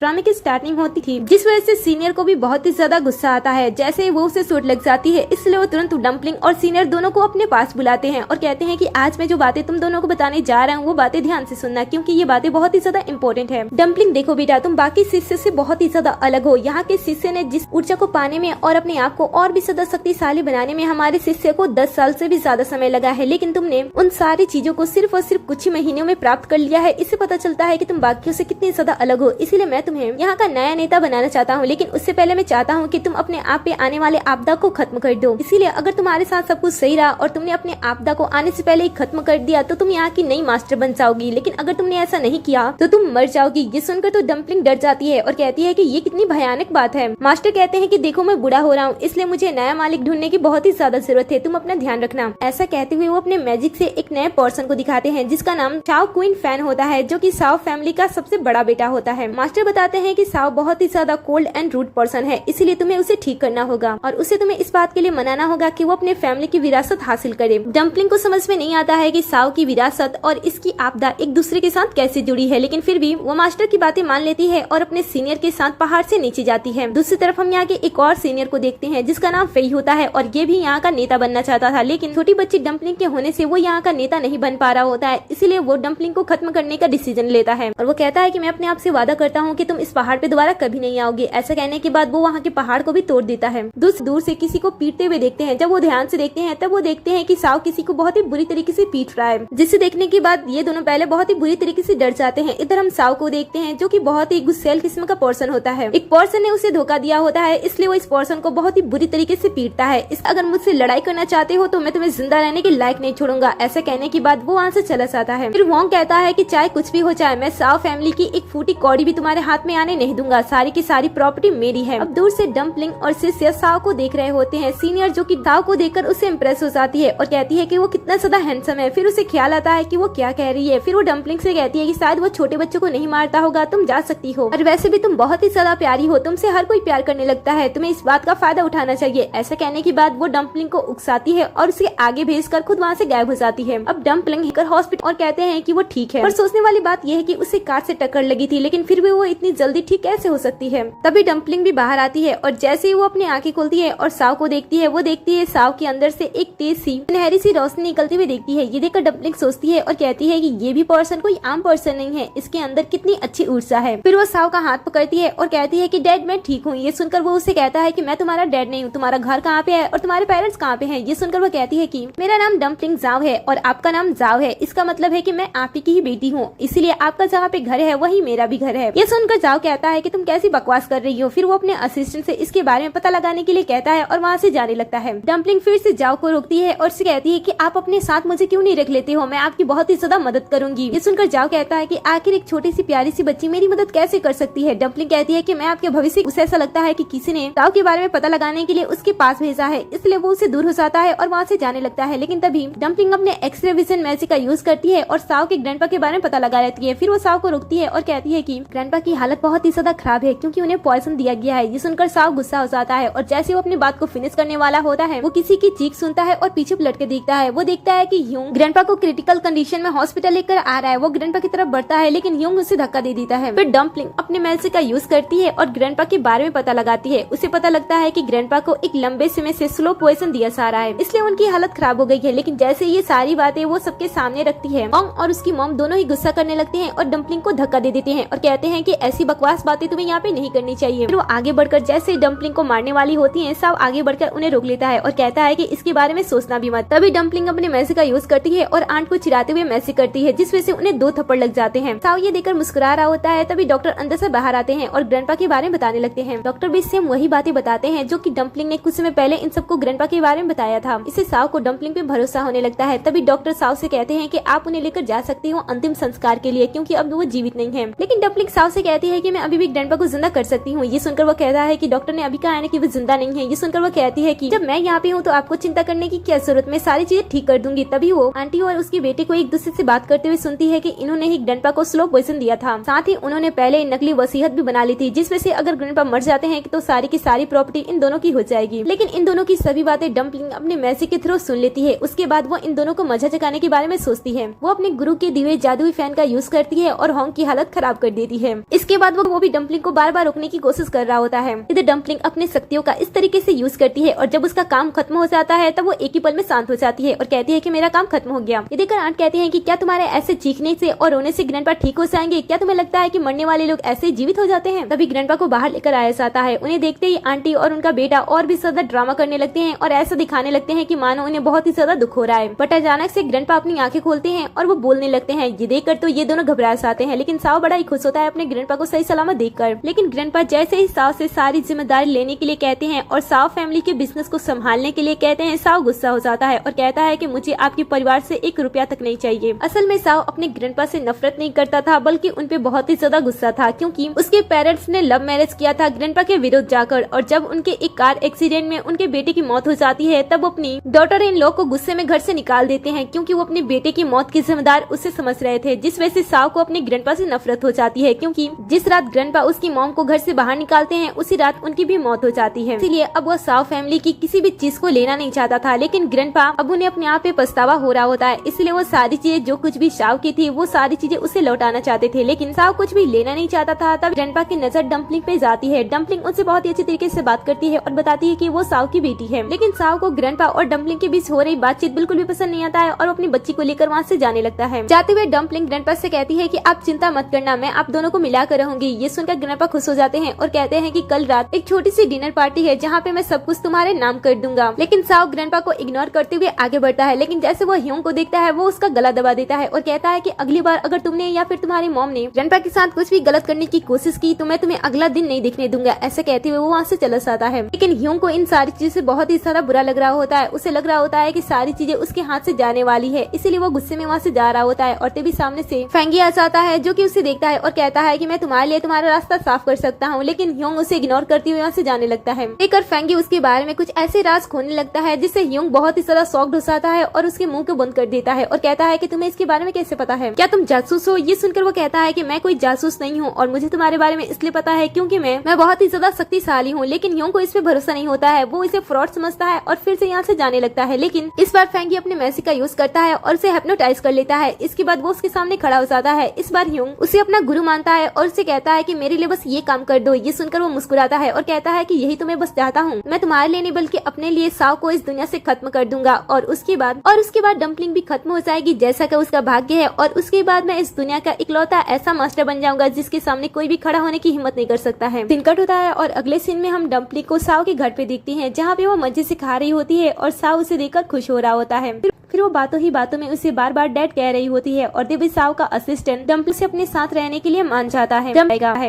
ड्रामे की स्टार्टिंग होती थी, जिस वजह से सीनियर को भी बहुत ही ज्यादा गुस्सा आता है। जैसे ही वो उसे चोट लग जाती है, इसलिए वो तुरंत डम्पलिंग और सीनियर दोनों को अपने पास बुलाते हैं और कहते हैं कि आज मैं जो बातें तुम दोनों को बताने जा रहा हूँ वो बातें ध्यान से सुनना, क्योंकि ये बातें बहुत ही ज्यादा इंपॉर्टेंट है। डम्पलिंग, देखो बेटा, तुम बाकी शिष्य से बहुत ही ज्यादा अलग हो। यहाँ के शिष्य ने जिस ऊर्जा को पाने में और अपने आप को और भी ज्यादा शक्तिशाली बनाने में हमारे शिष्य को 10 साल से भी ज्यादा समय लगा है, लेकिन तुमने उन सारी चीजों को सिर्फ और सिर्फ कुछ ही महीनों में प्राप्त कर लिया है। इससे पता चलता है कि तुम बाकियों से कितनी ज्यादा अलग हो। इसीलिए मैं तुम्हें यहाँ का नया नेता बनाना चाहता हूँ, लेकिन उससे पहले मैं चाहता हूँ कि तुम अपने आप पे आने वाले आपदा को खत्म कर दो। इसीलिए अगर तुम्हारे साथ सब कुछ सही रहा और तुमने अपने आपदा को आने से पहले ही खत्म कर दिया तो तुम यहाँ की नई मास्टर बन जाओगी, लेकिन अगर तुमने ऐसा नहीं किया तो तुम मर जाओगी। ये सुनकर तो डम्पलिंग डर जाती है और कहती है कि ये कितनी भयानक बात है। मास्टर कहते हैं कि देखो, मैं बूढ़ा हो रहा हूँ, इसलिए मुझे नया मालिक ढूंढने की बहुत ही ज्यादा जरूरत है, तुम अपना ध्यान रखना। ऐसा कहते हुए वो अपने मैजिक से एक नए पर्सन को दिखाते हैं जिसका नाम शाओ क्वीन फैन होता है, जो कि शाओ फैमिली का सबसे बड़ा बेटा होता है। मास्टर बताते हैं कि शाओ बहुत ही ज्यादा कोल्ड एंड रूड पर्सन है, इसलिए तुम्हें उसे ठीक करना होगा और उसे तुम्हें इस बात के लिए मनाना होगा कि वो अपने फैमिली की विरासत हासिल करे। डम्पलिंग को समझ में नहीं आता है कि शाओ की विरासत और इसकी आपदा एक दूसरे के साथ कैसे जुड़ी है, लेकिन फिर भी वो मास्टर की बातें मान लेती है और अपने सीनियर के साथ पहाड़ से नीचे जाती है। दूसरी तरफ हम यहाँ के एक और सीनियर को देखते हैं जिसका नाम फेई होता है और ये भी यहाँ का नेता बनना चाहता था, लेकिन छोटी बच्ची डम्पलिंग के होने से वो यहाँ का नेता नहीं बन पा रहा होता है। इसीलिए वो डम्पलिंग को खत्म करने का डिसीजन लेता है और वो कहता है कि मैं अपने आप से वादा करता हूँ कि तुम इस पहाड़ पे दोबारा कभी नहीं आओगे। ऐसा कहने के बाद वो वहाँ के पहाड़ को भी तोड़ देता है। दूर से किसी को पीटते हुए देखते हैं। जब वो ध्यान से देखते हैं तब वो देखते हैं कि शाओ किसी को बहुत ही बुरी तरीके से पीट रहा है, जिसे देखने के बाद ये दोनों पहले बहुत ही बुरी तरीके से डर जाते हैं। इधर हम शाओ को देखते हैं जो कि बहुत ही गुस्सैल किस्म का पर्सन होता है। एक पर्सन ने उसे धोखा दिया होता है, इसलिए वो इस पर्सन को बहुत ही बुरी तरीके से पीटता है। अगर मुझसे लड़ाई करना चाहते हो तो मैं तुम्हें जिंदा रहने के लायक नहीं छोड़ूंगा। ऐसा कहने के बाद वो वहाँ से चला जाता है। फिर वोंग कहता है कि चाहे कुछ भी हो जाए, मैं शाओ फैमिली की एक फूटी कौड़ी भी तुम्हारे हाथ में आने नहीं दूंगा। सारी की सारी प्रॉपर्टी मेरी है। अब दूर से डम्पलिंग और शिष्य शाओ को देख रहे होते हैं। सीनियर जो कि शाओ को देखकर उससे इम्प्रेस हो जाती है और कहती है कि वो कितना ज्यादा हैंडसम है। फिर उसे ख्याल आता है कि वो क्या कह रही है। फिर वो डम्पलिंग से कहती है कि शायद वो छोटे बच्चों को नहीं मारता होगा, तुम जा सकती हो और वैसे भी तुम बहुत ही ज्यादा प्यारी हो, तुमसे हर कोई प्यार करने लगता है, तुम्हें इस बात का फायदा उठाना चाहिए। ऐसा कहने के बाद वो डम्पलिंग को उकसाती है और उसे आगे भेजकर खुद वहाँ से गायब हो जाती है। अब डम्पलिंग हॉस्पिटल और कहते हैं कि वो ठीक है, पर सोचने वाली बात यह है कि उसे कार से टक्कर लगी थी, लेकिन फिर भी वो इतनी जल्दी ठीक कैसे हो सकती है। तभी डम्पलिंग भी बाहर आती है और जैसे ही वो अपनी आंखें खोलती है और शाओ को देखती है, वो देखती है शाओ के अंदर से एक तेज सी सुनहरी सी रोशनी निकलती हुई देखती है। ये देखकर डम्पलिंग सोचती है और कहती है कि ये भी पर्सन कोई आम पर्सन नहीं है, इसके अंदर कितनी अच्छी ऊर्जा है। फिर वो शाओ का हाथ पकड़ती है और कहती है कि डैड मैं ठीक हूँ। ये सुनकर वो उसे कहता है कि मैं तुम्हारा डैड नहीं हूँ, तुम्हारा घर कहाँ पे है और तुम्हारे पेरेंट्स कहाँ पे हैं। ये सुनकर वो कहती है कि मेरा नाम डम्पलिंग जाओ है और आपका नाम जाओ है, इसका मतलब है कि मैं आप ही की ही बेटी हूँ, इसीलिए आपका जहाँ पे घर है वही मेरा भी घर है। ये सुनकर जाओ कहता है कि तुम कैसी बकवास कर रही हो। फिर वो अपने असिस्टेंट से इसके बारे में पता लगाने के लिए कहता है और वहाँ से जाने लगता है। डम्पलिंग फिर से जाओ को रोकती है और कहती है कि आप अपने साथ मुझे क्यों नहीं रख लेते हो, मैं आपकी बहुत ही ज्यादा मदद करूंगी। ये सुनकर जाओ कहता है कि आखिर एक छोटी सी प्यारी सी बच्ची मेरी मदद कैसे कर सकती है। डम्पलिंग कहती है कि मैं आपके भविष्य, उसे ऐसा लगता है कि किसी ने जाओ के बारे में पता लगाने के लिए उसके पास भेजा है, इसलिए वो उससे दूर हो जाता है और वहाँ से जाने लगता है। लेकिन तभी डम्पलिंग अपने एक्सरे विजन मैजिक का यूज करती है और शाओ के ग्रैंडपा के बारे में पता लगा लेती है। फिर वो शाओ को रोकती है और कहती है कि ग्रैंडपा की हालत बहुत ही ज्यादा खराब है क्योंकि उन्हें पॉइजन दिया गया है। ये सुनकर शाओ गुस्सा हो जाता है और जैसे वो अपनी बात को फिनिश करने वाला होता है, वो किसी की चीख सुनता है और पीछे पलट के देखता है। वो देखता है कि यूंग ग्रैंडपा को क्रिटिकल कंडीशन में हॉस्पिटल लेकर आ रहा है। वो ग्रैंडपा की तरफ बढ़ता है लेकिन यूंग उसे धक्का दे देता है। फिर डम्पलिंग अपने मैजिक का यूज करती है और ग्रैंडपा के बारे में पता लगाती है। उसे पता लगता है कि ग्रैंडपा को एक लंबे समय से स्लो पॉइजन दिया जा रहा है, इसलिए उनकी हालत खराब हो गई है। लेकिन जैसे ये सारी बातें वो सबके सामने रखती है, वोंग और उसकी मॉम दोनों ही गुस्सा करने लगते हैं और डम्पलिंग को धक्का दे देते हैं और कहते हैं कि ऐसी बकवास बातें तुम्हें यहाँ पे नहीं करनी चाहिए। फिर वो आगे बढ़कर जैसे ही डम्पलिंग को मारने वाली होती है, शाओ आगे बढ़कर उन्हें रोक लेता है और कहता है कि इसके बारे में सोचना भी मत। तभी डम्पलिंग अपने मैजिक का यूज करती है और आंट को चिढ़ाते हुए मैजिक करती है, जिस वजह से उन्हें 2 थप्पड़ लग जाते हैं। शाओ ये देखकर मुस्कुरा रहा होता है। तभी डॉक्टर अंदर से बाहर आते हैं और ग्रैंडपा के बारे में बताने लगते हैं। डॉक्टर भी सेम वही बातें बताते हैं जो कि डम्पलिंग ने कुछ समय पहले इन सबको ग्रैंडपा के बारे में बताया था। इससे शाओ को डम्पलिंग पे भरोसा होने लगता है। तभी डॉक्टर शाओ से कहते हैं कि आप उन्हें लेकर जा सकती हो अंतिम संस्कार के लिए, क्योंकि अब वो जीवित नहीं है। लेकिन डम्पलिंग शाओ से कहती है कि मैं अभी भी ग्रैंडपा को जिंदा कर सकती हूँ। ये सुनकर वो कहता है कि डॉक्टर ने अभी कहा है कि वो जिंदा नहीं है। ये सुनकर वो कहती है कि जब मैं यहाँ पे हूँ तो आपको चिंता करने की क्या जरूरत, मैं सारी चीजें ठीक कर दूंगी। तभी वो आंटी और उसके बेटे को एक दूसरे से बात करते हुए सुनती है कि इन्होंने ही ग्रैंडपा को स्लो पॉइजन दिया था। साथ ही उन्होंने पहले नकली वसीयत भी बना ली थी, जिस वजह से अगर ग्रैंडपा मर जाते हैं तो सारी की सारी प्रॉपर्टी इन दोनों की हो जाएगी। लेकिन इन दोनों की सभी बातें डम्पलिंग अपने मैजिक के थ्रू सुन लेती है। उसके बाद वो इन दोनों को मजा जगाने के बारे में सोचती है। वो अपने गुरु के दिए जादुई फैन का यूज करती है और होंग की हालत खराब कर देती है। इसके जिसके बाद वो भी डम्पलिंग को बार बार रोकने की कोशिश कर रहा होता है। इधर डम्पलिंग अपने शक्तियों का इस तरीके से यूज करती है और जब उसका काम खत्म हो जाता है तब वो एक ही पल में शांत हो जाती है और कहती है कि मेरा काम खत्म हो गया। ये देखकर आंट कहती है कि क्या तुम्हारे ऐसे चीखने से और रोने से ग्रैंडपा ठीक हो जाएंगे? क्या तुम्हें लगता है कि मरने वाले लोग ऐसे जीवित हो जाते हैं? तभी ग्रैंडपा को बाहर लेकर आया जाता है। उन्हें देखते ही आंटी और उनका बेटा और भी ज्यादा ड्रामा करने लगते हैं और ऐसा दिखाने लगते हैं कि मानो उन्हें बहुत ही ज्यादा दुख हो रहा है। बट अचानक से ग्रैंडपा अपनी आंखें खोलते हैं और वो बोलने लगते हैं। ये देखकर तो ये दोनों घबरा जाते हैं, लेकिन साव बड़ा ही खुश होता है अपने ग्रैंडपा को सही सलामत देखकर। लेकिन ग्रैंडपा जैसे ही साव से सारी जिम्मेदारी लेने के लिए कहते हैं और साव फैमिली के बिजनेस को संभालने के लिए कहते हैं, साव गुस्सा हो जाता है और कहता है कि मुझे आपके परिवार से 1 रुपया तक नहीं चाहिए। असल में साव अपने ग्रैंडपा से नफरत नहीं करता था, बल्कि उन पे बहुत ही ज्यादा गुस्सा था, क्योंकि उसके पेरेंट्स ने लव मैरिज किया था ग्रैंडपा के विरुद्ध जाकर। और जब उनके एक कार एक्सीडेंट में उनके बेटे की मौत हो जाती है तब वो अपनी डॉटर इन लॉ को गुस्से में घर से निकाल देते हैं, क्योंकि वो अपने बेटे की मौत की जिम्मेदार उससे समझ रहे थे। जिस वजह से साव को अपने ग्रैंडपा से नफरत हो जाती है, क्योंकि जिस रात ग्रैंडपा उसकी मॉम को घर से बाहर निकालते हैं उसी रात उनकी भी मौत हो जाती है। इसीलिए अब वो साव फैमिली की किसी भी चीज को लेना नहीं चाहता था। लेकिन ग्रैंडपा अब उन्हें अपने आप पे पछतावा हो रहा होता है, इसलिए वो सारी चीजें जो कुछ भी साव की थी वो सारी चीजें उसे लौटाना चाहते थे। लेकिन साव कुछ भी लेना नहीं चाहता था। तब ग्रैंडपा की नजर डम्पलिंग पे जाती है। डम्पलिंग उनसे बहुत ही अच्छी तरीके से बात करती है और बताती है कि वो साव की बेटी है। लेकिन साव को ग्रैंडपा और डम्पलिंग के बीच हो रही बातचीत बिल्कुल भी पसंद नहीं आता है और अपनी बच्ची को लेकर वहाँ से जाने लगता है। जाते हुए डम्पलिंग ग्रैंडपा से कहती है कि आप चिंता मत करना, मैं आप दोनों को मिला कर रहूंगी। ये सुनकर ग्रैंडपा खुश हो जाते हैं और कहते हैं कि कल रात एक छोटी सी डिनर पार्टी है जहाँ पे मैं सब कुछ तुम्हारे नाम कर दूंगा। लेकिन साव ग्रैंडपा को इग्नोर करते हुए आगे बढ़ता है। लेकिन जैसे वो ह्यूंग को देखता है वो उसका गला दबा देता है और कहता है कि अगली बार अगर तुमने या फिर तुम्हारी मॉम ने ग्रैंडपा के साथ कुछ भी गलत करने की कोशिश की तो मैं तुम्हें अगला दिन नहीं देखने दूंगा। ऐसे कहते हुए वो वहाँ से चला जाता है। लेकिन ह्यूंग को इन सारी चीजों से बहुत ही ज्यादा बुरा लग रहा होता है। उसे लग रहा होता है कि सारी चीजें उसके हाथ से जाने वाली है, इसीलिए वो गुस्से में वहाँ से जा रहा होता है। और तभी सामने से फेंगी आ जाता है जो कि उसे देखता है और कहता है कि मैं तुम्हारे लिए तुम्हारा रास्ता साफ कर सकता हूँ। लेकिन ह्यूंग उसे इग्नोर करते हुए वहाँ से जाने लगता है। देखकर फेंगी उसके बारे में कुछ ऐसे राज खोलने लगता है जिससे ह्यूंग बहुत ही ज्यादा शॉक्ड हो जाता है और उसके मुंह को बंद कर देता है और कहता है कि तुम्हें इसके बारे में कैसे पता है? क्या तुम जासूस हो? ये सुनकर वो कहता है कि मैं कोई जासूस नहीं हूँ और मुझे तुम्हारे बारे में इसलिए पता है क्योंकि मैं बहुत ही ज्यादा शक्तिशाली हूँ। लेकिन ह्यूंग को इस पे भरोसा नहीं होता है, वो इसे फ्रॉड समझता है और फिर से यहाँ से जाने लगता है। लेकिन इस बार फेंगी अपने मैजिक का यूज करता है और उसे हिप्नोटाइज कर लेता है। इसके बाद वो उसके सामने खड़ा हो जाता है। इस बार ह्यूंग उसे अपना गुरु मानता है और उसे कहता है कि मेरे लिए बस ये काम कर दो। ये सुनकर वो मुस्कुराता है और कहता है कि यही तो मैं बस चाहता हूँ, मैं तुम्हारे लिए नहीं बल्कि अपने लिए साव को इस दुनिया से खत्म कर दूंगा और उसके बाद डम्पलिंग भी खत्म हो जाएगी जैसा कि उसका भाग्य है। और उसके बाद मैं इस दुनिया का इकलौता ऐसा मास्टर बन जाऊंगा जिसके सामने कोई भी खड़ा होने की हिम्मत नहीं कर सकता है। दिन कट होता है और अगले सीन में हम डम्पलिंग को साव के घर पे देखते हैं जहाँ पे वो मजे से खा रही होती है और साव उसे देखकर खुश हो रहा होता है। फिर वो बातों ही बातों में उसे बार बार डैड कह रही होती है और देवी साव का असिस्टेंट डम्पलिंग से अपने साथ रहने के लिए मान जाता है।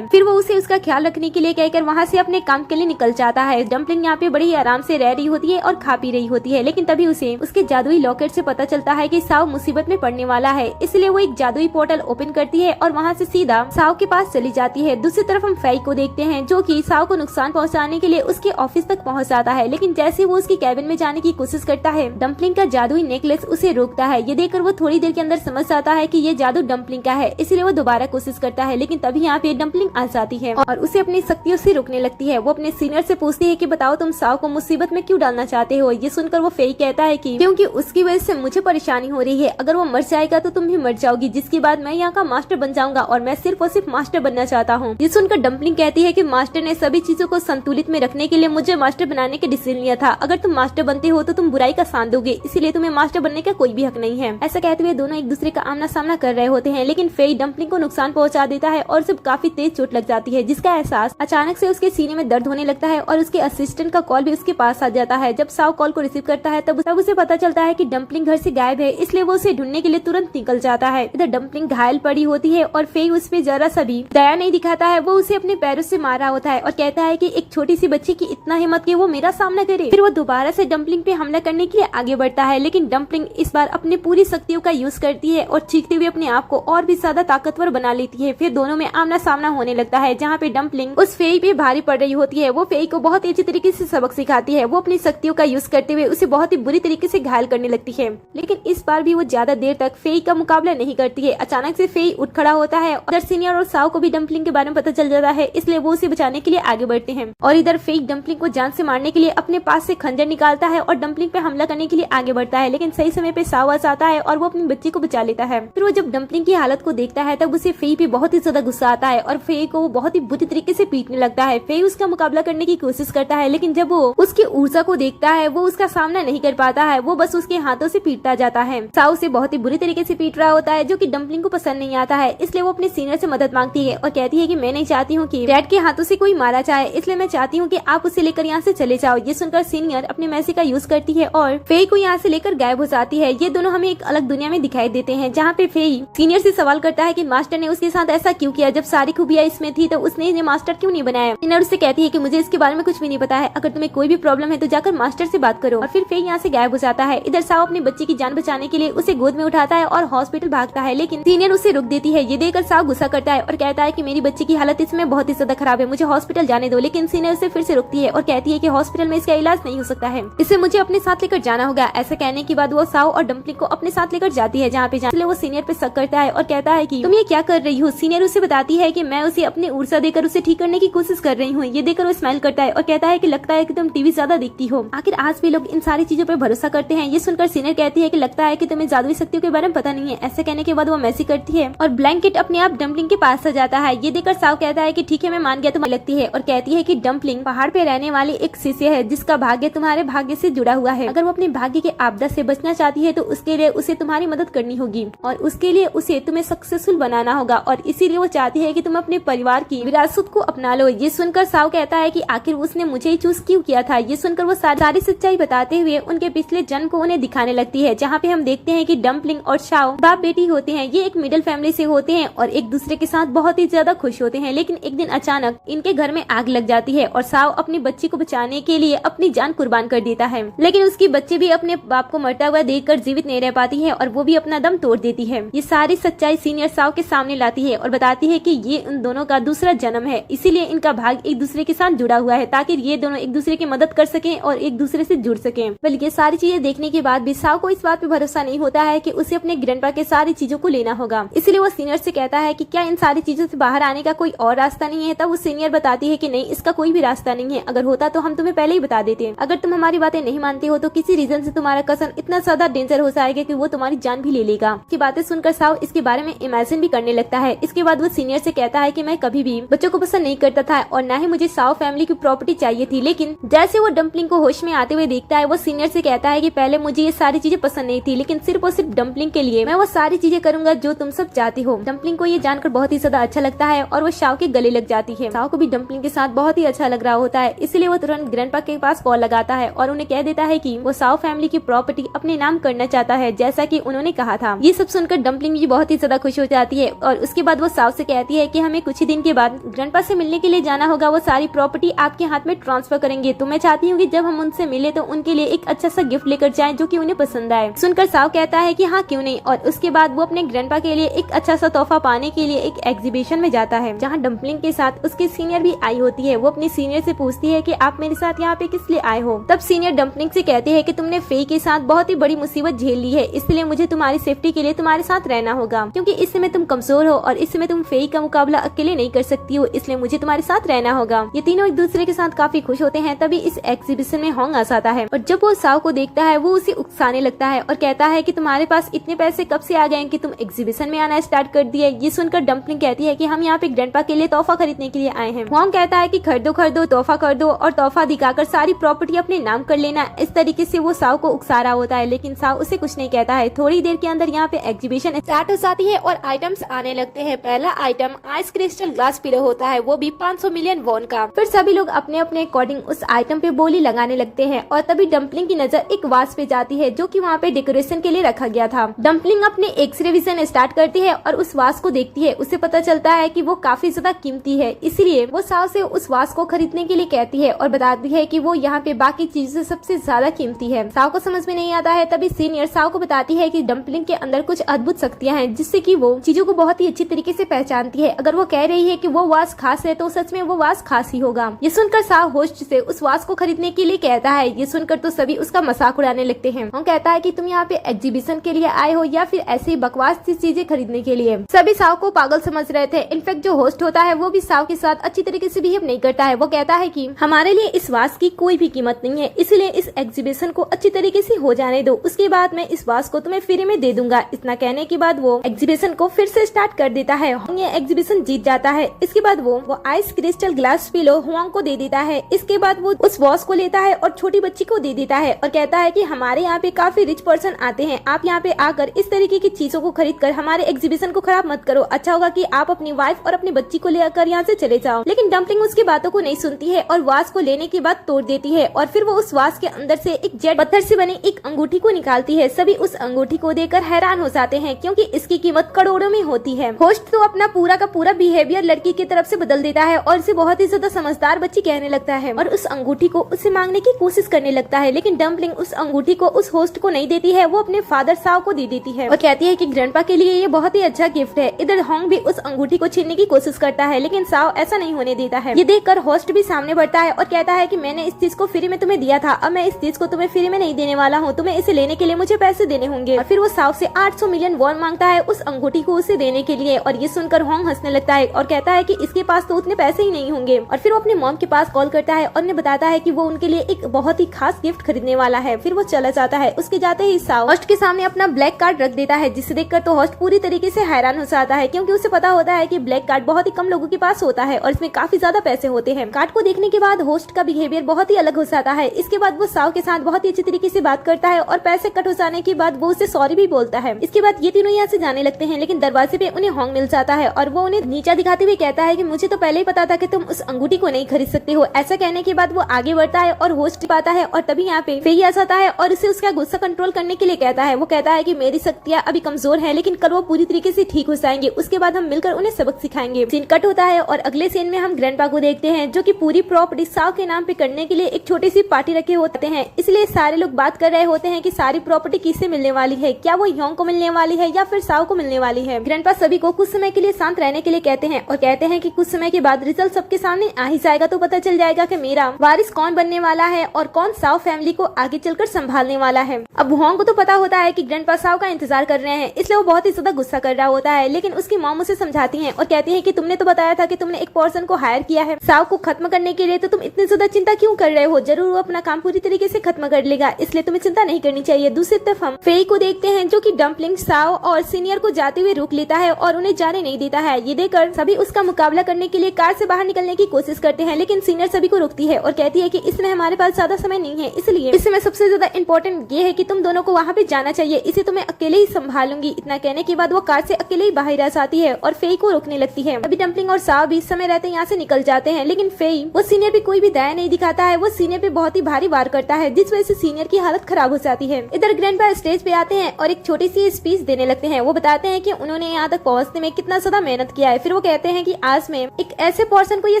फिर वो उसे उसका ख्याल रखने के लिए कहकर वहाँ से अपने काम के लिए निकल जाता है। डम्पलिंग यहाँ पे बड़ी आराम से रह रही होती है और खा पी रही होती है। लेकिन तभी उसे उसके जादुई लॉकेट से पता चलता है कि साव मुसीबत में पड़ने वाला है, इसलिए वो एक जादुई पोर्टल ओपन करती है और वहाँ से सीधा साव के पास चली जाती है। दूसरी तरफ हम फेई को देखते हैं जो कि साव को नुकसान पहुँचाने के लिए उसके ऑफिस तक पहुँच जाता है। लेकिन जैसे वो उसकी कैबिन में जाने की कोशिश करता है डम्पलिंग का जादुई नेकलेस उसे रोकता है। ये देखकर वो थोड़ी देर के अंदर समझ जाता है कि ये जादू डम्पलिंग का है, इसलिए वो दोबारा कोशिश करता है। लेकिन तभी यहाँ पे डम्पलिंग आ जाती है और उसे अपनी शक्तियों से रोकने लगती है। वो अपने सीनियर से पूछती है कि बताओ तुम साव को मुसीबत में क्यों डालना चाहते हो? ये सुनकर वो फेई कहता है कि क्योंकि उसकी वजह से मुझे परेशानी हो रही है, अगर वो मर जाएगा तो तुम भी मर जाओगी, जिसके बाद मैं यहाँ का मास्टर बन जाऊंगा और मैं सिर्फ और सिर्फ मास्टर बनना चाहता हूँ। ये सुनकर डम्पलिंग कहती है कि मास्टर ने सभी चीजों को संतुलित में रखने के लिए मुझे मास्टर बनाने का डिसीजन लिया था। अगर तुम मास्टर बनते हो तो तुम बुराई का साथ दोगे, इसीलिए तुम्हें मास्टर बनने का कोई भी हक नहीं है। ऐसा कहते हुए दोनों एक दूसरे का आमना सामना कर रहे होते हैं। लेकिन फेई डम्पलिंग को नुकसान पहुंचा देता है और उसे काफी तेज चोट लग जाती है, जिसका एहसास अचानक से उसके सीने में दर्द होने लगता है और उसके असिस्टेंट का कॉल भी उसके पास आ जाता है। जब साव कॉल को रिसीव करता है तब उसे पता चलता है कि डम्पलिंग घर से गायब है, इसलिए वो उसे ढूंढने के लिए तुरंत निकल जाता है। इधर डम्पलिंग घायल पड़ी होती है और फेई उस पे जरा सा भी दया नहीं दिखाता है। वो उसे अपने पैरों से मार रहा होता है और कहता है कि एक छोटी सी बच्ची की इतना हिम्मत कि वो मेरा सामना करे। फिर वो दोबारा से डम्पलिंग पे हमला करने के लिए आगे बढ़ता है। लेकिन डम्पलिंग इस बार अपनी पूरी शक्तियों का यूज करती है और चीखते हुए अपने आप को और भी ज्यादा ताकतवर बना लेती है। फिर दोनों में आमना सामना होने लगता है जहाँ पे डम्पलिंग उस फेई पे भारी पड़ रही होती है। वो फेई को बहुत ही अच्छी तरीके से सबक सिखाती है। वो अपनी शक्तियों का यूज करते हुए उसे बहुत ही बुरी तरीके से घायल करने लगती है। लेकिन इस बार भी वो ज्यादा देर तक फेई का मुकाबला नहीं करती है। अचानक से फेई उठ खड़ा होता है और सीनियर और साव को भी डम्पलिंग के बारे में पता चल जाता है, इसलिए वो उसे बचाने के लिए आगे बढ़ते हैं। और इधर फेई डम्पलिंग को जान से मारने के लिए अपने पास से खंजर निकालता है और डम्पलिंग पे हमला करने के लिए आगे बढ़ता है। लेकिन सही समय पे साव आ जाता है और वो अपनी बच्ची को बचा लेता है। फिर वो जब डम्पलिंग की हालत को देखता है तब उसे फेई पे बहुत ही ज्यादा गुस्सा गुस्सा आता है और फे को बहुत ही बुरी तरीके से पीटने लगता है। फे उसका मुकाबला करने की कोशिश करता है, लेकिन जब वो उसकी ऊर्जा को देखता है वो उसका सामना नहीं कर पाता है, वो बस उसके हाथों से पीटता जाता है। साओ उसे बहुत ही बुरी तरीके से पीट रहा होता है, जो कि डम्पलिंग को पसंद नहीं आता है। इसलिए वो अपने सीनियर से मदद मांगती है और कहती है कि मैं नहीं चाहती हूँ कि डैड के हाथों से कोई मारा जाए, इसलिए मैं चाहती हूँ कि आप उसे लेकर यहाँ से चले जाओ। ये सुनकर सीनियर अपने मैसी का यूज करती है और फे को यहाँ से लेकर गायब हो जाती है। ये दोनों हमें एक अलग दुनिया में दिखाई देते हैं, जहाँ पे फे सीनियर से सवाल करता है कि मास्टर ने उसके साथ ऐसा क्यों किया, जब सारी खूबियां इसमें थी तो उसने ये मास्टर क्यों नहीं बनाया। सीनियर उससे कहती है कि मुझे इसके बारे में कुछ भी नहीं पता है, अगर तुम्हें कोई भी प्रॉब्लम है तो जाकर मास्टर से बात करो। और फिर फे यहाँ से गायब हो जाता है। इधर साओ अपनी बच्ची की जान बचाने के लिए उसे गोद में उठाता है और हॉस्पिटल भागता है, लेकिन सीनियर उसे रोक देती है। ये देखकर साओ गुस्सा करता है और कहता है कि मेरी बच्ची की हालत इसमें बहुत ही ज्यादा खराब है, मुझे हॉस्पिटल जाने दो। लेकिन सीनियर उसे फिर से रोकती है और कहती है कि हॉस्पिटल में इसका इलाज नहीं हो सकता है, इसे मुझे अपने साथ लेकर जाना होगा। ऐसा कहने के बाद वो साओ और डम्पलिंग को अपने साथ लेकर जाती है जहाँ पे जाने। वो सीनियर पे शक करता है और कहता है कि तुम ये क्या कर रही हो। सीनियर उसे बताती है कि मैं उसे अपनी ऊर्जा देकर उसे ठीक करने की कोशिश कर रही हूँ। ये देखकर वो स्माइल करता है और कहता है कि लगता है कि तुम टीवी ज्यादा देखती हो, आखिर आज भी लोग इन सारी चीजों पर भरोसा करते हैं। ये सुनकर सीनियर कहती है कि लगता है कि तुम्हें जादुई शक्तियों के बारे में पता नहीं है। ऐसा कहने के बाद वो मैसी करती है और ब्लैंकेट अपने आप डम्पलिंग के पास आ जाता है। ये देखकर साओ कहता है कि ठीक है मैं मान गया, तुम्हें लगती है, और कहती है कि डम्पलिंग पहाड़ पे रहने वाली एक शिष्य है जिसका भाग्य तुम्हारे भाग्य से जुड़ा हुआ है। अगर वो अपने भाग्य के आपदा से बचना चाहती है तो उसके लिए उसे तुम्हारी मदद करनी होगी और उसके लिए उसे तुम्हें सक्सेसफुल बनाना होगा, और इसीलिए वो चाहती है कि तुम अपने परिवार की विरासत को अपना लो। ये सुनकर साओ कहता है कि आखिर उसने मुझे ही चूज क्यों किया था। ये सुनकर वो सारी सच्चाई बताते हुए उनके पिछले जन्म को उन्हें दिखाने लगती है, जहाँ पे हम देखते हैं कि डम्पलिंग और साओ बाप बेटी होते हैं। ये एक मिडिल फैमिली से होते हैं और एक दूसरे के साथ बहुत ही ज्यादा खुश होते हैं, लेकिन एक दिन अचानक इनके घर में आग लग जाती है और साओ अपनी बच्ची को बचाने के लिए अपनी जान कुर्बान कर देता है, लेकिन उसकी बच्ची भी अपने बाप को मरता हुआ देखकर जीवित नहीं रह पाती है और वो भी अपना दम तोड़ देती है। ये सारी सच्चाई सीनियर साओ के सामने लाती है और बताती है कि ये उन दोनों का दूसरा जन्म है, इसीलिए इनका भाग्य एक दूसरे के साथ जुड़ा हुआ है, ताकि ये दोनों एक दूसरे की मदद कर सकें और एक दूसरे से जुड़ सकें। बल्कि ये सारी चीजें देखने के बाद भी साओ को इस बात पे भरोसा नहीं होता है कि उसे अपने ग्रैंडपा के सारी चीजों को लेना होगा। इसीलिए वो सीनियर से कहता है कि क्या इन सारी चीजों से बाहर आने का कोई और रास्ता नहीं है। तब वो सीनियर बताती है कि नहीं, इसका कोई भी रास्ता नहीं है, अगर होता तो हम तुम्हें पहले ही बता देते। अगर तुम हमारी बातें नहीं मानते हो तो किसी रीजन से तुम्हारा कसन इतना ज्यादा डेंजर हो जाएगा कि वो तुम्हारी जान भी ले लेगा। की बातें सुनकर साओ इसके बारे में इमेजिन भी करने लगता है। इसके बाद वो सीनियर से कहता है कि मैं कभी भी बच्चों को पसंद नहीं करता था और न ही मुझे साओ फैमिली की प्रॉपर्टी चाहिए थी, लेकिन जैसे वो डम्पलिंग को होश में आते हुए देखता है वो सीनियर से कहता है कि पहले मुझे ये सारी चीजें पसंद नहीं थी, लेकिन सिर्फ और सिर्फ डम्पलिंग के लिए मैं वो सारी चीजें करूंगा जो तुम सब चाहती हो। डम्पलिंग को ये जानकर बहुत ही ज्यादा अच्छा लगता है और वो साओ के गले लग जाती है। साओ को भी डम्पलिंग के साथ बहुत ही अच्छा लग रहा होता है, इसलिए वो तुरंत ग्रैंडपा के पास कॉल लगाता है और उन्हें कह देता है कि वो साओ फैमिली की प्रॉपर्टी अपने नाम करना चाहता है, जैसा कि उन्होंने कहा था। ये सब सुनकर डम्पलिंग भी बहुत ही ज्यादा खुश हो जाती है और उसके बाद वो साओ से कहती है कि हमें कुछ ही दिन के बाद ग्रैंडपा से मिलने के लिए जाना होगा, वो सारी प्रॉपर्टी आपके हाथ में ट्रांसफर करेंगे, तो मैं चाहती हूँ कि जब हम उनसे मिले तो उनके लिए एक अच्छा सा गिफ्ट लेकर जाएं जो कि उन्हें पसंद आए। सुनकर साओ कहता है कि हाँ क्यों नहीं, और उसके बाद वो अपने ग्रैंडपा के लिए एक अच्छा सा तोहफा पाने के लिए एक एग्जीबिशन में जाता है, जहाँ डम्पलिंग के साथ उसकी सीनियर भी आई होती है। वो अपनी सीनियर से पूछती है कि आप मेरे साथ यहाँ पे किस लिए आए हो। तब सीनियर डम्पलिंग से कहते हैं कि तुमने फे के साथ बहुत ही बड़ी मुसीबत झेल ली है, इसलिए मुझे तुम्हारी सेफ्टी के लिए तुम्हारे साथ रहना होगा, क्योंकि इस समय तुम कमजोर हो और इस समय तुम फे का मुकाबला अकेले नहीं कर सकती हो, इसलिए मुझे तुम्हारे साथ रहना होगा। ये तीनों एक दूसरे के साथ काफी खुश होते हैं। तभी इस एग्जीबिशन में होंग आ जाता है और जब वो साओ को देखता है वो उसे उकसाने लगता है और कहता है कि तुम्हारे पास इतने पैसे कब से आ गए कि तुम एग्जीबिशन में आना स्टार्ट कर दिए। ये सुनकर डम्पलिंग कहती है कि हम यहाँ पे ग्रैंडपा के लिए तोहफा खरीदने के लिए आए हैं। होंग कहता है कि खरीदो खरीदो, तोहफा कर दो और तोहफा दिखाकर सारी प्रॉपर्टी अपने नाम कर लेना। इस तरीके से वो साओ को उकसा रहा होता है, लेकिन साओ उसे कुछ नहीं कहता है। थोड़ी देर के अंदर यहाँ पे एग्जीबिशन स्टार्ट हो जाती है और आइटम्स आने लगते हैं। पहला item ice crystal glass pillow होता है, वो भी 500 मिलियन वॉन का। फिर सभी लोग अपने अपने अकॉर्डिंग उस आइटम पे बोली लगाने लगते हैं और तभी डम्पलिंग की नजर एक वास पे जाती है जो कि वहाँ पे डेकोरेशन के लिए रखा गया था। डम्पलिंग अपने एक्सरे विजन स्टार्ट करती है और उस वास को देखती है। उसे पता चलता है कि वो काफी ज्यादा कीमती है, इसलिए वो साओ से उस वास को खरीदने के लिए कहती है और बताती है कि वो यहाँ पे बाकी चीजों से सबसे ज्यादा कीमती है। साओ को समझ में नहीं आता है। तभी सीनियर साओ को बताती है कि डम्पलिंग के अंदर कुछ अद्भुत शक्तियां हैं, जिससे कि वो चीजों को बहुत ही अच्छी तरीके से पहचानती है। अगर वो कह रही है कि वो वास खास है तो सच में वो वास खास ही होगा। ये सुनकर साओ होस्ट से उस वास को खरीदने के लिए कहता है। ये सुनकर तो सभी उसका मजाक उड़ाने लगते हैं। वो कहता है कि तुम यहाँ पे एग्जीबिशन के लिए आए हो या फिर ऐसे ही बकवास सी चीजें खरीदने के लिए। सभी साओ को पागल समझ रहे थे। इनफैक्ट जो होस्ट होता है वो भी साओ के साथ अच्छी तरीके से बिहेव नहीं करता है। वो कहता है कि हमारे लिए इस वास की कोई भी कीमत नहीं है, इसलिए इस एग्जीबिशन को अच्छी तरीके से हो जाने दो, उसके बाद मैं इस वास को तुम्हें फ्री में दे दूंगा। इतना कहने के बाद वो एग्जीबिशन को फिर से स्टार्ट कर देता है। ये एग्जीबिशन जीत जाता है। इसके बाद वो ice crystal glass pillow Huang को दे देता है। इसके बाद वो उस वॉच को लेता है और छोटी बच्ची को दे देता है और कहता है कि हमारे यहाँ पे काफी रिच पर्सन आते हैं, आप यहाँ पे आकर इस तरीके की चीजों को खरीद कर हमारे एग्जीबिशन को खराब मत करो, अच्छा होगा कि आप अपनी वाइफ और अपनी बच्ची को लेकर यहाँ से चले जाओ। लेकिन डम्पलिंग उसकी बातों को नहीं सुनती है और वाच को लेने के बाद तोड़ देती है और फिर वो उस वाच के अंदर से एक जेड पत्थर से बनी एक अंगूठी को निकालती है। सभी उस अंगूठी को देखकर हैरान हो जाते हैं क्योंकि इसकी कीमत करोड़ों में होती है। होस्ट तो अपना पूरा का पूरा बिहेवियर लड़की की तरफ से बदल देता है और उसे बहुत ही ज्यादा समझदार बच्ची कहने लगता है और उस अंगूठी को उससे मांगने की कोशिश करने लगता है। लेकिन डम्पलिंग उस अंगूठी को उस होस्ट को नहीं देती है, वो अपने फादर साव को दे देती है और कहती है कि ग्रैंडपा के लिए ये बहुत ही अच्छा गिफ्ट है। इधर होंग भी उस अंगूठी को छीनने की कोशिश करता है लेकिन साव ऐसा नहीं होने देता है। ये देखकर होस्ट भी सामने बढ़ता है और कहता है कि मैंने इस चीज को फ्री में तुम्हें दिया था, अब मैं इस चीज को तुम्हें फ्री में नहीं देने वाला हूँ, तुम्हें इसे लेने के लिए मुझे पैसे देने होंगे। और फिर वो साव से 800 मिलियन वॉन मांगता है उस अंगूठी को उसे देने के लिए और ये सुनकर होंग हंसने लगता है और कहता है कि इसके पास तो उतने पैसे ही नहीं होंगे। और फिर वो अपने मॉम के पास कॉल करता है और उन्हें बताता है कि वो उनके लिए एक बहुत ही खास गिफ्ट खरीदने वाला है। फिर वो चला जाता है। उसके जाते ही साव होस्ट के सामने अपना ब्लैक कार्ड रख देता है, जिसे देखकर तो होस्ट पूरी तरीके से हैरान हो जाता है क्योंकि उसे पता होता है कि ब्लैक कार्ड बहुत ही कम लोगों के पास होता है और इसमें काफी ज्यादा पैसे होते हैं। कार्ड को देखने के बाद होस्ट का बिहेवियर बहुत ही अलग हो जाता है। इसके बाद वो साव के साथ बहुत ही अच्छी तरीके से बात करता है और पैसे कट हो जाने के बाद वो उसे सॉरी भी बोलता है। इसके बाद ये तीनों यहाँ से जाने लगते हैं लेकिन दरवाजे पे उन्हें होंग मिल जाता है और वो उन्हें नीचा दिखाते हुए कहता है कि मुझे तो पहले ही पता था कि तुम उस अंगूठी को नहीं खरीद सकते हो। ऐसा कहने के बाद वो आगे बढ़ता है और होस्ट पाता है और तभी यहाँ पे फेई आ जाता है और उसे उसका गुस्सा कंट्रोल करने के लिए कहता है। वो कहता है कि मेरी शक्तियाँ अभी कमजोर है लेकिन कल वो पूरी तरीके से ठीक हो जाएंगे, उसके बाद हम मिलकर उन्हें सबक सिखाएंगे। सीन कट होता है और अगले सीन में हम ग्रैंडपा को देखते हैं जो कि पूरी प्रॉपर्टी साव के नाम पे करने के लिए एक छोटी सी पार्टी रखे होते हैं। इसलिए सारे लोग बात कर रहे होते हैं कि सारी प्रॉपर्टी किससे मिलने वाली है, क्या वो योंग को मिलने वाली है या फिर साव को मिलने वाली है। ग्रैंडपा सभी को कुछ समय के लिए शांत रहने के लिए कहते हैं और कहते हैं कि कुछ समय के बाद रिजल्ट सबके सामने आ ही जाएगा तो पता चल जाएगा कि मेरा वारिस कौन बनने वाला है और कौन साव फैमिली को आगे चलकर संभालने वाला है। अब होंग को तो पता होता है कि ग्रैंडपा साव का इंतजार कर रहे हैं, इसलिए वो बहुत ही ज्यादा गुस्सा कर रहा होता है। लेकिन उसकी मॉम उसे समझाती हैं और कहती हैं कि तुमने तो बताया था कि तुमने एक पर्सन को हायर किया है साव को खत्म करने के लिए, तो तुम इतनी ज्यादा चिंता क्यों कर रहे हो, जरूर वो अपना काम पूरी तरीके से खत्म कर लेगा, इसलिए तुम्हें चिंता नहीं करनी चाहिए। दूसरी तरफ हम फेई को देखते हैं जो कि डम्पलिंग साव और सीनियर को जाते हुए रोक लेता है और उन्हें जाने नहीं देता है। ये देखकर सभी उसका मुकाबला करने के लिए कार से बाहर निकलने की कोशिश करते हैं लेकिन सीनियर सभी को रोकती है और कहती है कि इसमें हमारे पास ज्यादा समय नहीं है, इसलिए इसमें सबसे ज्यादा इम्पोर्टेंट ये है कि तुम दोनों को वहाँ पे जाना चाहिए, इसे तुम्हें अकेले ही संभालूंगी। इतना कहने के बाद वो कार से अकेले ही बाहर आ जाती है और फेई को रोकने लगती है। अभी डम्पलिंग और साव भी समय रहते यहाँ से निकल जाते हैं लेकिन फेई वो सीनियर पे कोई भी दया नहीं दिखाता है, वो सीनियर पे बहुत ही भारी वार करता है जिस वजह से सीनियर की हालत खराब हो जाती है। इधर ग्रैंडपा स्टेज पे आते हैं और एक छोटी सी स्पीच देने लगते हैं। वो बताते हैं कि उन्होंने यहाँ तक पहुँचने में कितना ज्यादा मेहनत किया है। फिर वो कहते हैं कि आज मैं एक ऐसे पर्सन को ये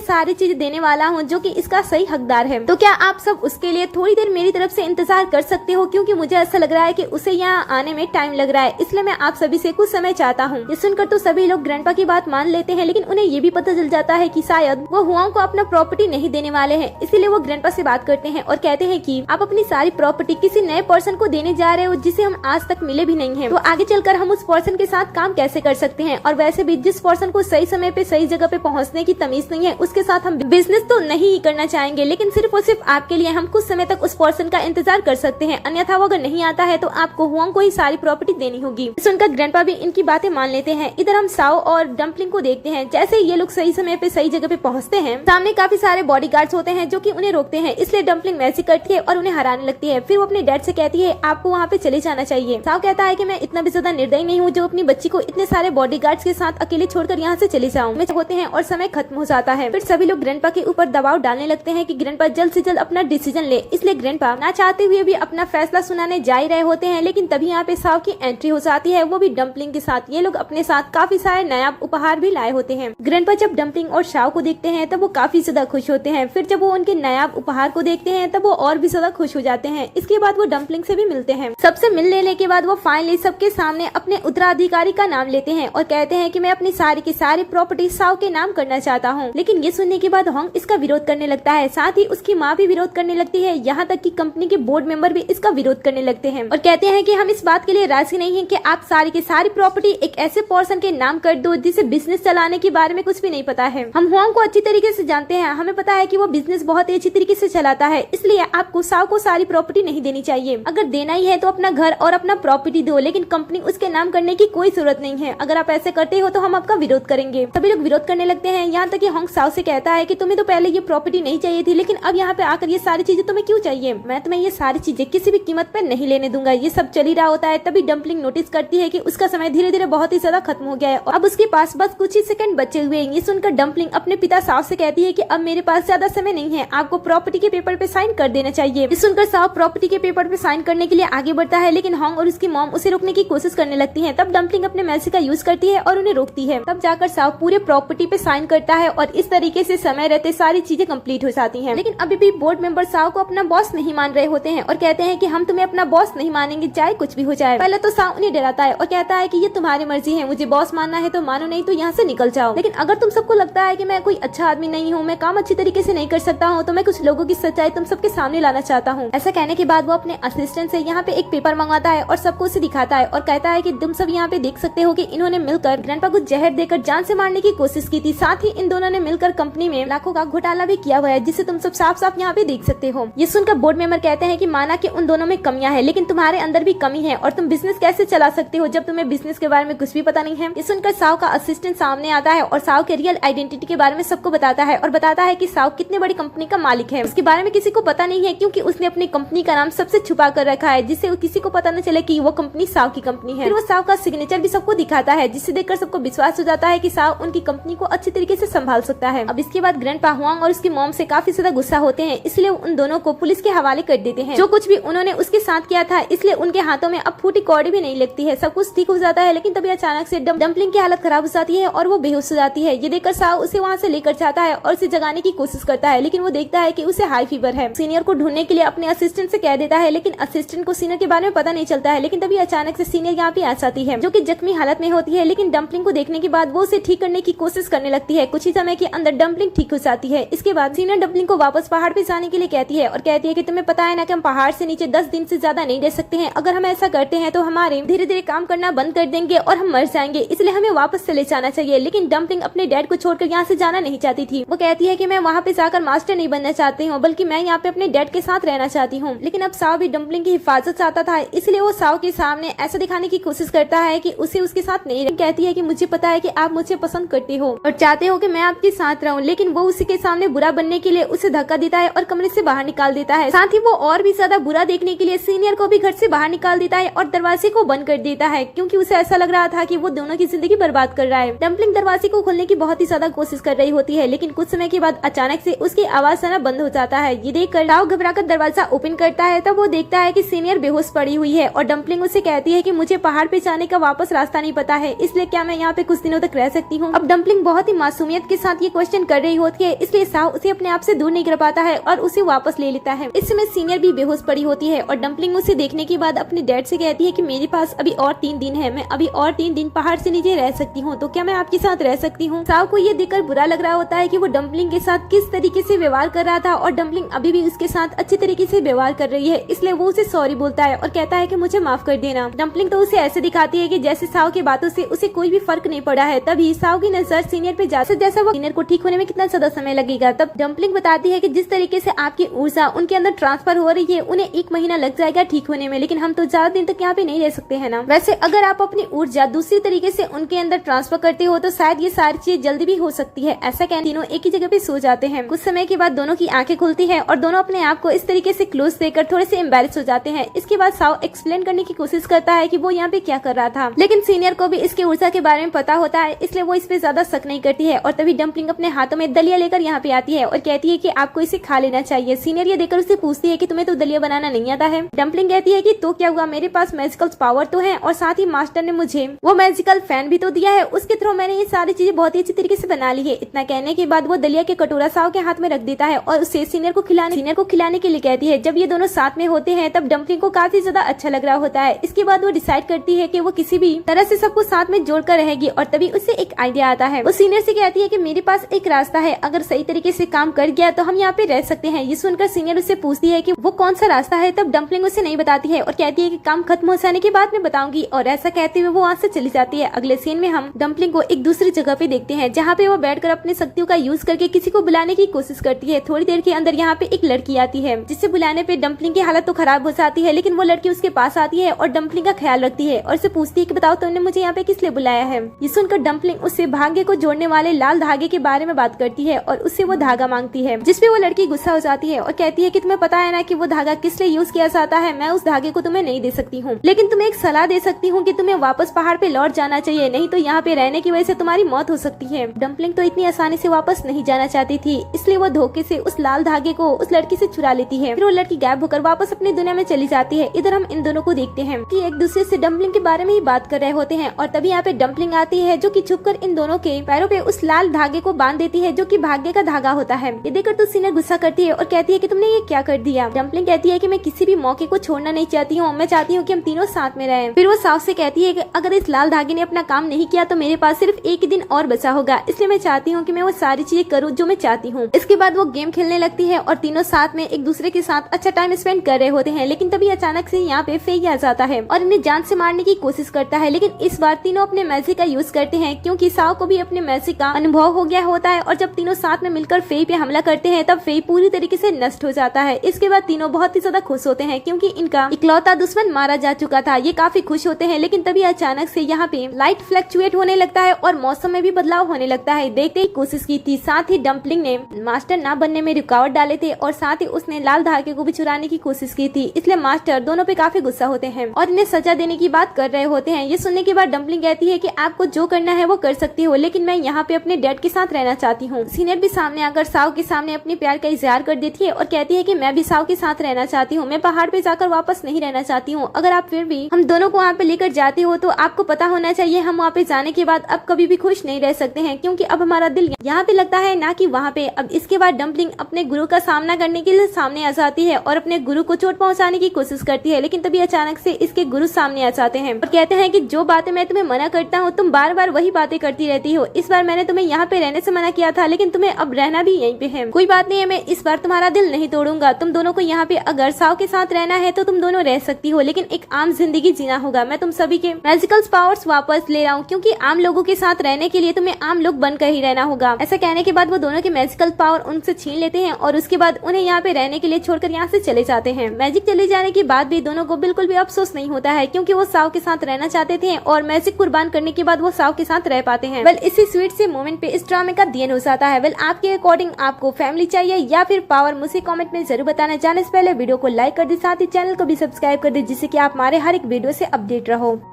सारी चीज देने वाला हूँ जो कि इसका सही हकदार है, तो क्या आप सब उसके लिए थोड़ी देर मेरी तरफ से इंतजार कर सकते हो, क्योंकि मुझे ऐसा लग रहा है कि उसे यहाँ आने में टाइम लग रहा है, इसलिए मैं आप सभी से कुछ समय चाहता हूँ। ये सुनकर तो सभी लोग ग्रैंडपा की बात मान लेते हैं लेकिन उन्हें ये भी पता चल जाता है कि शायद वो हुआंग को अपना प्रॉपर्टी नहीं देने वाले हैं, इसीलिए वो ग्रैंडपा से बात करते हैं और कहते हैं कि आप अपनी सारी प्रॉपर्टी किसी नए पर्सन को देने जा रहे हो जिसे हम आज तक मिले भी नहीं है, तो आगे चलकर हम उस पर्सन के साथ काम कैसे कर सकते हैं। और वैसे भी जिस पर्सन को सही समय पे सही जगह पे पहुंचने की तमीज नहीं है उसके साथ हम बिजनेस तो नहीं ही करना चाहेंगे, लेकिन सिर्फ और सिर्फ आपके लिए हम कुछ समय तक उस पर्सन का इंतजार कर सकते हैं, अन्यथा वो अगर नहीं आता है तो आपको हुआंग को ही सारी प्रॉपर्टी देनी होगी। सुनकर ग्रैंडपा भी इनकी बातें मान लेते हैं। इधर हम साव और डम्पलिंग को देखते हैं। जैसे ये लोग सही समय पे सही जगह पे पहुंचते हैं, सामने काफी सारे बॉडीगार्ड्स होते हैं जो कि उन्हें रोकते हैं, इसलिए डम्पलिंग मैजिक करती है और उन्हें हराने लगती है। फिर वो अपने डैड से कहती है आपको वहाँ पे चले जाना चाहिए। साव कहता है कि मैं इतना भी ज्यादा निर्दयी नहीं हूँ जो अपनी बच्ची को इतने सारे बॉडीगार्ड्स के साथ अकेले छोड़कर यहाँ से चले जाऊँ। में होते हैं और समय खत्म हो जाता है। फिर सभी लोग ग्रैंडपा के ऊपर दबाव डालने लगते हैं कि ग्रैंडपा जल्द से जल्द अपना डिसीजन ले, इसलिए ग्रैंडपा ना चाहते हुए भी अपना फैसला सुनाने जा ही रहे होते हैं। लेकिन तभी यहाँ पे साव की एंट्री हो जाती है, वो भी डम्पलिंग के साथ। ये लोग अपने साथ काफी सारे नायाब उपहार भी लाए होते हैं। ग्रैंडपा जब डम्पलिंग और साव को देखते हैं तब वो काफी ज्यादा खुश होते हैं। फिर जब वो उनके नायाब उपहार को देखते हैं तब वो और भी ज्यादा खुश हो जाते हैं। इसके बाद वो डम्पलिंग से भी मिलते हैं। सबसे मिल लेने के बाद वो फाइनली सबके सामने अपने उत्तराधिकारी का नाम लेते हैं और कहते हैं कि मैं अपनी सारी की सारी प्रॉपर्टी साव के नाम करना चाहता हूँ। लेकिन ये सुनने के बाद होंग इसका विरोध करने लगता है, साथ ही उसकी माँ भी विरोध करने लगती है, यहाँ तक कि कंपनी के बोर्ड मेंबर भी इसका विरोध करने लगते हैं और कहते हैं कि हम इस बात के लिए राजी नहीं है कि आप सारी की सारी प्रॉपर्टी एक ऐसे पर्सन के नाम कर दो जिसे बिजनेस चलाने के बारे में कुछ भी नहीं पता है। हम होंग को अच्छी तरीके से जानते हैं, हमें पता है कि वो बिजनेस बहुत ही अच्छी तरीके से चलाता है, इसलिए आपको साव को सारी प्रॉपर्टी नहीं देनी चाहिए। अगर देना ही है तो अपना घर और अपना प्रॉपर्टी दो, लेकिन कंपनी उसके नाम करने की कोई जरूरत नहीं है। अगर आप ऐसे करते हो तो हम आपका विरोध करेंगे। सभी लोग विरोध करने लगते हैं, यहाँ तक कि होंग साओ से कहता है कि तुम्हें तो पहले ये प्रॉपर्टी नहीं चाहिए थी, लेकिन अब यहाँ पे आकर ये सारी चीजें तुम्हें क्यों चाहिए? मैं तुम्हें ये सारी चीजें किसी भी कीमत पे नहीं लेने दूंगा। ये सब चल ही रहा होता है, तभी डम्पलिंग नोटिस करती है कि उसका समय धीरे धीरे बहुत ही ज्यादा खत्म हो गया है और अब उसके पास बस कुछ ही सेकंड बचे हुए हैं। ये सुनकर डम्पलिंग अपने पिता साओ से कहती है कि अब मेरे पास ज्यादा समय नहीं है, आपको प्रॉपर्टी के पेपर पे साइन कर देना चाहिए। ये सुनकर साओ प्रॉपर्टी के पेपर पे साइन करने के लिए आगे बढ़ता है, लेकिन होंग और उसकी मॉम उसे रोकने की कोशिश करने लगती है। तब डम्पलिंग अपने मैजिक का यूज करती है और उन्हें रोकती है। तब जाकर साओ पूरे प्रॉपर्टी पे साइन करता है और इस तरीके से समय रहते सारी चीजें कंप्लीट हो जाती हैं। लेकिन अभी भी बोर्ड मेंबर साओ को अपना बॉस नहीं मान रहे होते हैं और कहते हैं कि हम तुम्हें अपना बॉस नहीं मानेंगे, चाहे कुछ भी हो जाए। पहले तो साओ उन्हें डराता है और कहता है कि ये तुम्हारी मर्जी है, मुझे बॉस मानना है तो मानो, नहीं तो यहाँ से निकल जाओ। लेकिन अगर तुम सबको लगता है कि मैं कोई अच्छा आदमी नहीं हूँ, मैं काम अच्छी तरीके से नहीं कर सकता हूँ, तो मैं कुछ लोगों की सच्चाई तुम सबके सामने लाना चाहता हूँ। ऐसा कहने के बाद वो अपने असिस्टेंट से यहाँ पे एक पेपर मंगवाता है और सबको उसे दिखाता है और कहता है कि तुम सब यहाँ पे देख सकते हो कि इन्होंने मिलकर ग्रैंडपा को जहर देकर जान से मारने की कोशिश की थी। साथ ही इन दोनों ने मिलकर कंपनी में लाखों का घोटाला भी किया हुआ है, जिसे तुम सब साफ साफ यहाँ पे देख सकते हो। ये सुनकर बोर्ड मेंबर कहते हैं कि माना कि उन दोनों में कमियां हैं, लेकिन तुम्हारे अंदर भी कमी है और तुम बिजनेस कैसे चला सकते हो जब तुम्हें बिजनेस के बारे में कुछ भी पता नहीं है। ये सुनकर साओ का असिस्टेंट सामने आता है और साओ के रियल आइडेंटिटी के बारे में सबको बताता है और बताता है कि साओ कितनी बड़ी कंपनी का मालिक है। उसके बारे में किसी को पता नहीं है, क्योंकि उसने अपनी कंपनी का नाम सबसे छुपा कर रखा है, जिससे किसी को पता न चले कि वो कंपनी साओ की कंपनी है। फिर वो साओ का सिग्नेचर भी सबको दिखाता है, जिससे देखकर सबको विश्वास हो जाता है कि साओ उनकी कंपनी को अच्छी तरीके से संभाल सकता है। अब इसके बाद ग्रैंडपा हुआंग और उसकी मॉम से काफी ज्यादा गुस्सा होते हैं, इसलिए उन दोनों को पुलिस के हवाले कर देते हैं। जो कुछ भी उन्होंने उसके साथ किया था, इसलिए उनके हाथों में अब फूटी कौड़ी भी नहीं लगती है। सब कुछ ठीक हो जाता है, लेकिन तभी अचानक से डम्पलिंग की हालत खराब हो जाती है और वो बेहोश हो जाती है। ये देखकर साओ उसे वहाँ से लेकर जाता है और उसे जगाने की कोशिश करता है, लेकिन वो देखता है कि उसे हाई फीवर है। सीनियर को ढूंढने के लिए अपने असिस्टेंट से कह देता है, लेकिन असिस्टेंट को सीनियर के बारे में पता नहीं चलता है। लेकिन तभी अचानक से सीनियर यहाँ पे आ जाती है, जो कि जख्मी हालत में होती है। लेकिन डम्पलिंग को देखने के बाद वो उसे ठीक करने की कोशिश करने लगती है। कुछ ही समय के अंदर डम्पलिंग ठीक हो जाती है। इसके बाद सीनियर डम्पलिंग को वापस पहाड़ पे जाने के लिए कहती है और कहती है कि तुम्हें पता है ना कि हम पहाड़ से नीचे 10 दिन से ज्यादा नहीं रह सकते हैं। अगर हम ऐसा करते हैं तो हमारे धीरे धीरे काम करना बंद कर देंगे और हम मर जाएंगे, इसलिए हमें वापस चले जाना चाहिए। लेकिन डम्पलिंग अपने डैड को छोड़कर यहाँ से जाना नहीं चाहती थी। वो कहती है कि मैं वहाँ पे जाकर मास्टर नहीं बनना चाहती हूँ, बल्कि मैं यहाँ पे अपने डैड के साथ रहना चाहती हूँ। लेकिन अब साओ भी डम्पलिंग की हिफाजत चाहता था, इसलिए वो साओ के सामने ऐसा दिखाने की कोशिश करता है कि उसे उसके साथ नहीं रहना। कहती है कि मुझे पता है कि आप मुझे पसंद करते हो और चाहते हो कि मैं आपके साथ रहूं, लेकिन वो उसी के सामने बुरा बनने के लिए उसे धक्का देता है और कमरे से बाहर निकाल देता है। साथ ही वो और भी ज्यादा बुरा देखने के लिए सीनियर को भी घर से बाहर निकाल देता है और दरवाजे को बंद कर देता है, क्योंकि उसे ऐसा लग रहा था कि वो दोनों की जिंदगी बर्बाद कर रहा है। डम्पलिंग दरवाजे को खोलने की बहुत ही ज्यादा कोशिश कर रही होती है, लेकिन कुछ समय के बाद अचानक से उसकी आवाज आना बंद हो जाता है। ये देखकर साओ घबराकर दरवाजा ओपन करता है। तब वो देखता है कि सीनियर बेहोश पड़ी हुई है और डम्पलिंग उसे कहती है कि मुझे पहाड़ पे जाने का वापस रास्ता नहीं पता है, इसलिए क्या मैं यहाँ पे कुछ दिनों तक रह सकती हूँ। अब डम्पलिंग बहुत ही मासूमियत के साथ ये क्वेश्चन कर रही होती है, इसलिए साओ उसे अपने आप से दूर नहीं कर पाता है और उसे वापस ले लेता है। इस समय सीनियर भी बेहोश पड़ी होती है और डम्पलिंग उसे देखने के बाद अपने डैड से कहती है कि मेरे पास अभी और 3 दिन है, मैं अभी और 3 दिन पहाड़ से नीचे रह सकती हूँ, तो क्या मैं आपके साथ रह सकती हूँ। साओ को ये देखकर बुरा लग रहा होता है कि वो डम्पलिंग के साथ किस तरीके से व्यवहार कर रहा था और डम्पलिंग अभी भी उसके साथ अच्छी तरीके से व्यवहार कर रही है, इसलिए वो उसे सॉरी बोलता है और कहता है कि मुझे माफ कर देना। डम्पलिंग तो उसे ऐसे दिखाती है कि जैसे साओ की बातों से उसे कोई भी फर्क नहीं पड़ा है। तभी साओ की नजर सीनियर पे जाती है, जैसा वो सीनियर को ठीक होने में कितना ज्यादा समय लगेगा। तब डम्पलिंग बताती है कि जिस तरीके से आपकी ऊर्जा उनके अंदर ट्रांसफर हो रही है, उन्हें 1 महीना लग जाएगा ठीक होने में, लेकिन हम तो ज्यादा दिन तक यहाँ पे नहीं रह सकते हैं ना। वैसे अगर आप अपनी ऊर्जा दूसरी तरीके से उनके अंदर ट्रांसफर करते हो तो शायद ये सारी चीज जल्दी भी हो सकती है। ऐसा कहकर तीनों एक ही जगह पे सो जाते हैं। कुछ समय के बाद दोनों की आंखें खुलती है और दोनों अपने आप को इस तरीके से क्लोज देकर थोड़े से एम्बैरेस हो जाते हैं। इसके बाद साओ एक्सप्लेन करने की कोशिश करता है कि वो यहाँ पे क्या कर रहा था, लेकिन सीनियर को भी इसके ऊर्जा के बारे में पता होता है, इसलिए वो इस पे ज्यादा शक नहीं करती है। और तभी डम्पलिंग अपने हाथों में दलिया लेकर यहाँ पे आती है और कहती है कि आपको इसे खा लेना चाहिए। सीनियर ये देखकर उससे पूछती है कि तुम्हें तो दलिया बनाना नहीं आता है। डम्पलिंग कहती है कि तो क्या हुआ, मेरे पास मैजिकल पावर तो है और साथ ही मास्टर ने मुझे वो मैजिकल फैन भी तो दिया है, उसके थ्रू मैंने ये सारी चीजें बहुत ही अच्छी तरीके से बना ली है। इतना कहने के बाद वो दलिया के कटोरा साओ के हाथ में रख देता है और उसे सीनियर को खिलाने के लिए कहती है। जब ये दोनों साथ में होते हैं तब डम्पलिंग को काफी ज्यादा अच्छा लग रहा होता है। इसके बाद वो डिसाइड करती है कि वो किसी भी तरह से सबको साथ में जोड़कर रहेगी और तभी उसे एक आइडिया आता है। वो सीनियर से कहती है कि मेरे पास एक रास्ता है, अगर सही तरीके से काम कर गया तो हम यहाँ पे रह सकते हैं। ये सुनकर सीनियर उससे पूछती है कि वो कौन सा रास्ता है। तब डम्पलिंग उसे नहीं बताती है और कहती है कि काम खत्म हो जाने के बाद मैं बताऊंगी, और ऐसा कहते हुए वो वहाँ से चली जाती है। अगले सीन में हम डम्पलिंग को एक दूसरी जगह पे देखते हैं, जहाँ पे वो बैठकर अपनी शक्तियों का यूज करके किसी को बुलाने की कोशिश करती है। थोड़ी देर के अंदर यहाँ पे एक लड़की आती है, जिसे बुलाने पे डम्पलिंग की हालत तो खराब हो जाती है, लेकिन वो लड़की उसके पास आती है और डम्पलिंग का ख्याल रखती है और उसे पूछती है कि बताओ तुमने मुझे यहाँ पे किस लिए बुलाया है। ये सुनकर डम्पलिंग उससे भाग्य को जोड़ने वाले लाल धागे के बारे में बात करती है और उससे वो धागा मांगती है, जिसपे वो लड़की गुस्सा हो जाती है और कहती है कि तुम्हें पता है ना कि वो धागा किस लिए यूज किया जाता है, मैं उस धागे को तुम्हें नहीं दे सकती हूँ, लेकिन तुम्हें एक सलाह दे सकती हूँ कि तुम्हें वापस पहाड़ पे लौट जाना चाहिए, नहीं तो यहाँ पे रहने की वजह से तुम्हारी मौत हो सकती है। डम्पलिंग तो इतनी आसानी से वापस नहीं जाना चाहती थी, इसलिए वो धोखे से उस लाल धागे को उस लड़की से चुरा लेती है। फिर वो लड़की गायब होकर वापस अपनी दुनिया में चली जाती है। इधर हम इन दोनों को देखते हैं कि एक दूसरे से डम्पलिंग के बारे में ही बात कर रहे होते हैं और तभी यहाँ पे डम्पलिंग आती है जो कि छुपकर इन दोनों के पैरों पे उस लाल धागे को बांध देती है जो कि भाग्य का धागा होता है। ये देखकर तो सीनियर गुस्सा करती है और कहती है कि तुमने ये क्या कर दिया। डम्पलिंग कहती है कि मैं किसी भी मौके को छोड़ना नहीं चाहती हूँ, मैं चाहती हूँ कि हम तीनों साथ में रहें। फिर वो साफ से कहती है कि अगर इस लाल धागे ने अपना काम नहीं किया तो मेरे पास सिर्फ एक ही दिन और बचा होगा, इसलिए मैं चाहती हूँ कि मैं वो सारी चीजें करूँ जो मैं चाहती हूँ। इसके बाद वो गेम खेलने लगती है और तीनों साथ में एक दूसरे के साथ अच्छा टाइम स्पेंड कर रहे होते हैं, लेकिन तभी अचानक से यहाँ पे फेई आ जाता है और इन्हें जान से मारने की कोशिश करता है, लेकिन इस बार तीनों अपने मैजिक का यूज करते हैं क्योंकि साओ को भी अपने मैजिक का अनुभव हो गया होता है और जब तीनों साथ में मिलकर फेई पे हमला करते हैं तब फेई पूरी तरीके से नष्ट हो जाता है। इसके बाद तीनों बहुत ही ज्यादा खुश होते हैं क्योंकि इनका इकलौता दुश्मन मारा जा चुका था। ये काफी खुश होते हैं, लेकिन तभी अचानक से यहाँ पे लाइट फ्लक्चुएट होने लगता है और मौसम में भी बदलाव होने लगता है। देखते ही कोशिश की थी, साथ ही डम्पलिंग ने मास्टर ना बनने में रुकावट डाले थे और साथ ही उसने लाल धागे को भी चुराने की कोशिश की थी, इसलिए मास्टर दोनों पे काफी गुस्सा होते हैं और इन्हें सजा देने की बात कर रहे होते हैं। ये सुनने के बाद डम्पलिंग कहती है कि आपको जो करना है वो कर सकती हो, लेकिन मैं यहाँ पे अपने डैड के साथ रहना चाहती हूँ। सीनियर भी सामने आकर साओ के सामने अपने प्यार का इजहार कर देती है और कहती है कि मैं भी साओ के साथ रहना चाहती हूँ, मैं पहाड़ पे जाकर वापस नहीं रहना चाहती हूँ। अगर आप फिर भी हम दोनों को वहाँ पे लेकर जाते हो तो आपको पता होना चाहिए हम वहाँ पे जाने के बाद अब कभी भी खुश नहीं रह सकते हैं, क्योंकि अब हमारा दिल यहाँ पे लगता है ना कि वहाँ पे। अब इसके बाद डम्पलिंग अपने गुरु का सामना करने के लिए सामने आ जाती है और अपने गुरु को चोट पहुँचाने की कोशिश करती है, लेकिन तभी अचानक से इसके गुरु सामने आ जाते हैं और कहते हैं कि जो बातें मैं तुम्हें मना करता हूँ तुम बार बार वही बातें करती रहती हो। इस बार मैंने तुम्हें यहाँ पे रहने से मना किया था, लेकिन तुम्हें अब रहना भी यहीं पे है। कोई बात नहीं है, मैं इस बार तुम्हारा दिल नहीं तोड़ूंगा। तुम दोनों को यहाँ पे अगर साओ के साथ रहना है तो तुम दोनों रह सकती हो, लेकिन एक आम जिंदगी जीना होगा। मैं तुम सभी के मैजिकल पावर्स वापस ले रहा हूँ, क्योंकि आम लोगों के साथ रहने के लिए तुम्हें आम लोग बनकर ही रहना होगा। ऐसा कहने के बाद वो दोनों के मैजिकल पावर उनसे छीन लेते हैं और उसके बाद उन्हें यहाँ पे रहने के लिए छोड़कर यहाँ से चले जाते हैं। मैजिक चले जाने के बाद भी दोनों को बिल्कुल भी अफसोस नहीं होता है, क्योंकि वो साओ के साथ रहना चाहते थे और मैजिक कुर्बान करने के बाद वो साओ के साथ रह पाते हैं। वेल, इसी स्वीट से मोमेंट पे इस ड्रामे का दी हो जाता है। वेल, आपके अकॉर्डिंग आपको फैमिली चाहिए या फिर पावर, मुझे कमेंट में जरूर बताना। जाने से पहले वीडियो को लाइक कर दे, साथ ही चैनल को भी सब्सक्राइब कर दे, जिससे कि आप हमारे हर एक वीडियो से अपडेट रहो।